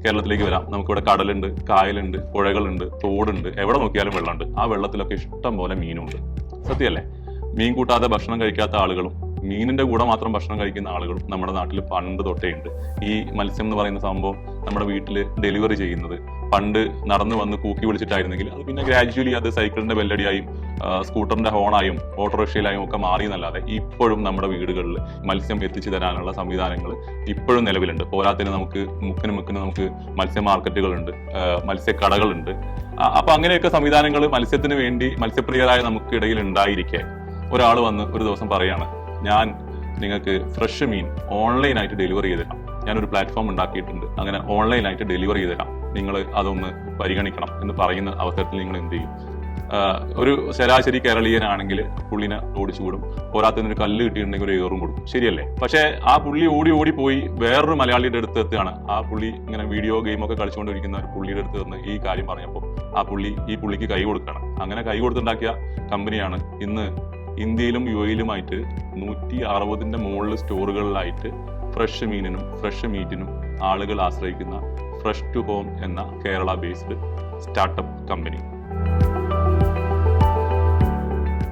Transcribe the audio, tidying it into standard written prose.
കേരളത്തിലേക്ക് വരാം. നമുക്കിവിടെ കടലുണ്ട്, കായലുണ്ട്, പുഴകളുണ്ട്, തോടുണ്ട്, എവിടെ നോക്കിയാലും വെള്ളമുണ്ട്. ആ വെള്ളത്തിലൊക്കെ ഇഷ്ടം പോലെ മീനുണ്ട്. സത്യമല്ലേ? മീൻ കൂട്ടാതെ ഭക്ഷണം കഴിക്കാത്ത ആളുകളും മീനിന്റെ കൂടെ മാത്രം ഭക്ഷണം കഴിക്കുന്ന ആളുകളും നമ്മുടെ നാട്ടിൽ പണ്ട് തൊട്ടേ ഉണ്ട്. ഈ മത്സ്യം എന്ന് പറയുന്ന സംഭവം നമ്മുടെ വീട്ടിൽ ഡെലിവറി ചെയ്യുന്നത് പണ്ട് നടന്നു വന്ന് കൂക്കി വിളിച്ചിട്ടായിരുന്നെങ്കിൽ അത് പിന്നെ ഗ്രാജുവലി അത് സൈക്കിളിന്റെ ബെല്ലടിയായും സ്കൂട്ടറിന്റെ ഹോണായും ഓട്ടോറിക്ഷയിലായും ഒക്കെ മാറിയെന്നല്ലാതെ ഇപ്പോഴും നമ്മുടെ വീടുകളിൽ മത്സ്യം എത്തിച്ചു തരാനുള്ള സംവിധാനങ്ങൾ ഇപ്പോഴും നിലവിലുണ്ട്. പോരാത്തിന് നമുക്ക് മുക്കിന് നമുക്ക് മത്സ്യ മാർക്കറ്റുകളുണ്ട്, മത്സ്യക്കടകളുണ്ട്. അപ്പൊ അങ്ങനെയൊക്കെ സംവിധാനങ്ങൾ മത്സ്യത്തിന് വേണ്ടി മത്സ്യപ്രിയരായ നമുക്കിടയിൽ ഉണ്ടായിരിക്കെ ഒരാൾ വന്ന് ഒരു ദിവസം പറയാണ്, ഞാൻ നിങ്ങൾക്ക് ഫ്രഷ് മീൻ ഓൺലൈനായിട്ട് ഡെലിവറി ചെയ്ത് തരാം, ഞാനൊരു പ്ലാറ്റ്ഫോം ഉണ്ടാക്കിയിട്ടുണ്ട്, അങ്ങനെ ഓൺലൈനായിട്ട് ഡെലിവറി ചെയ്ത് തരാം, നിങ്ങൾ അതൊന്ന് പരിഗണിക്കണം എന്ന് പറയുന്ന അവസരത്തിൽ നിങ്ങൾ എന്ത് ചെയ്യും? ഒരു ശരാശരി കേരളീയനാണെങ്കിൽ പുള്ളിനെ ഓടിച്ചു കൂടും. പോരാത്തതിനൊരു കല്ല് കിട്ടിയിട്ടുണ്ടെങ്കിൽ ഒരു ഏറും കൊടുക്കും. ശരിയല്ലേ? പക്ഷേ ആ പുള്ളി ഓടി പോയി വേറൊരു മലയാളിയുടെ അടുത്ത് എത്തുകയാണ്. ആ പുള്ളി ഇങ്ങനെ വീഡിയോ ഗെയിമൊക്കെ കളിച്ചുകൊണ്ടിരിക്കുന്ന ഒരു പുള്ളിയുടെ അടുത്ത് നിന്ന് ഈ കാര്യം പറഞ്ഞപ്പോൾ ഈ പുള്ളിക്ക് കൈ കൊടുക്കണം. അങ്ങനെ കൈ കൊടുത്തുണ്ടാക്കിയ കമ്പനിയാണ് ഇന്ന് ഇന്ത്യയിലും UAE-യിലുമായിട്ട് 160ന്റെ മുകളിൽ സ്റ്റോറുകളിലായിട്ട് ഫ്രഷ് മീനിനും ഫ്രഷ് മീറ്റിനും ആളുകൾ ആശ്രയിക്കുന്ന ഫ്രഷ് ടു ഹോം എന്ന കേരള ബേസ്ഡ് സ്റ്റാർട്ടപ്പ് കമ്പനി.